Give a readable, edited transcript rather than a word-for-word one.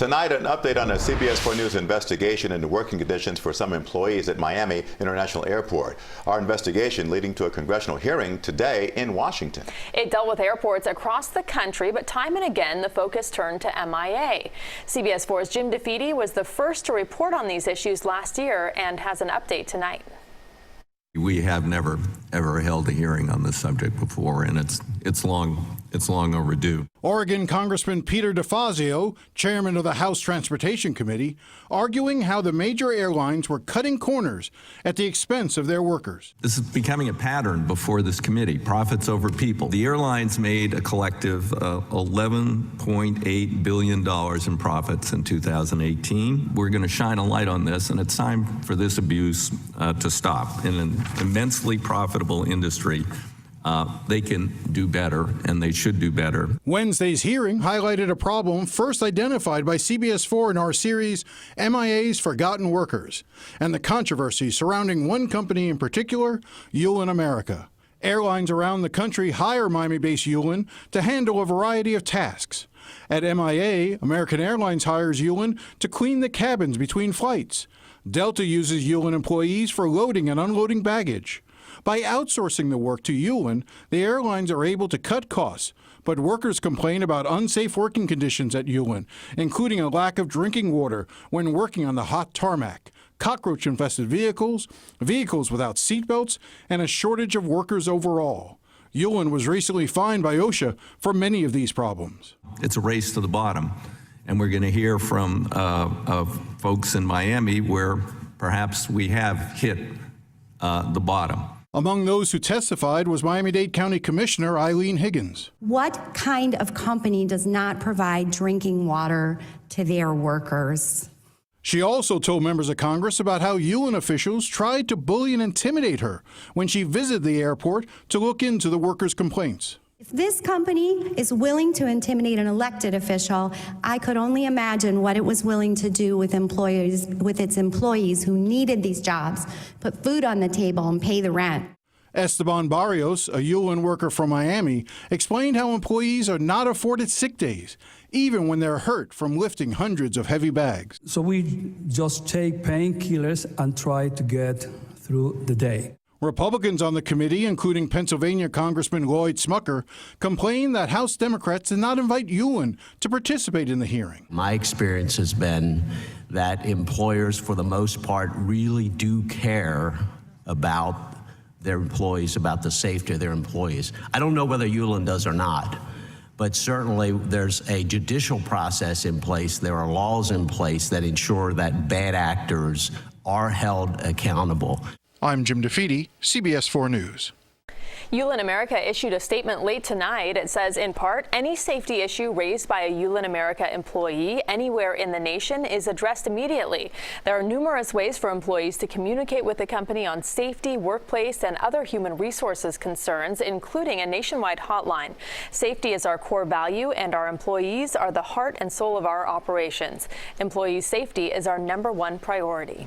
Tonight, an update on a CBS 4 News investigation into working conditions for some employees at Miami International Airport. Our investigation leading to a congressional hearing today in Washington. It dealt with airports across the country, but time and again, the focus turned to MIA. CBS 4's Jim DeFede was the first to report on these issues last year and has an update tonight. We have never, ever held a hearing on this subject before, and it's long overdue. Oregon Congressman Peter DeFazio, chairman of the House Transportation Committee, arguing how the major airlines were cutting corners at the expense of their workers. This is becoming a pattern before this committee, profits over people. The airlines made a collective $11.8 billion in profits in 2018. We're going to shine a light on this, and it's time for this abuse to stop. In an immensely profitable industry, they can do better, and they should do better. Wednesday's hearing highlighted a problem first identified by CBS 4 in our series, MIA's Forgotten Workers, and the controversy surrounding one company in particular, Yulin America. Airlines around the country hire Miami-based Yulin to handle a variety of tasks. At MIA, American Airlines hires Yulin to clean the cabins between flights. Delta uses Yulin employees for loading and unloading baggage. By outsourcing the work to Yulin, the airlines are able to cut costs, but workers complain about unsafe working conditions at Yulin, including a lack of drinking water when working on the hot tarmac, cockroach-infested vehicles, vehicles without seatbelts, and a shortage of workers overall. Yulin was recently fined by OSHA for many of these problems. It's a race to the bottom, and we're going to hear from folks in Miami where perhaps we have hit the bottom. Among those who testified was Miami-Dade County Commissioner Eileen Higgins. What kind of company does not provide drinking water to their workers? She also told members of Congress about how Yulin officials tried to bully and intimidate her when she visited the airport to look into the workers' complaints. If this company is willing to intimidate an elected official, I could only imagine what it was willing to do with its employees who needed these jobs, put food on the table and pay the rent. Esteban Barrios, a Yulin worker from Miami, explained how employees are not afforded sick days, even when they're hurt from lifting hundreds of heavy bags. So we just take painkillers and try to get through the day. Republicans on the committee, including Pennsylvania Congressman Lloyd Smucker, complained that House Democrats did not invite Yulin to participate in the hearing. My experience has been that employers, for the most part, really do care about their employees, about the safety of their employees. I don't know whether Yulin does or not, but certainly there's a judicial process in place. There are laws in place that ensure that bad actors are held accountable. I'm Jim DeFede, CBS 4 News. Yulin America issued a statement late tonight. It says, in part, any safety issue raised by a Yulin America employee anywhere in the nation is addressed immediately. There are numerous ways for employees to communicate with the company on safety, workplace, and other human resources concerns, including a nationwide hotline. Safety is our core value, and our employees are the heart and soul of our operations. Employee safety is our #1 priority.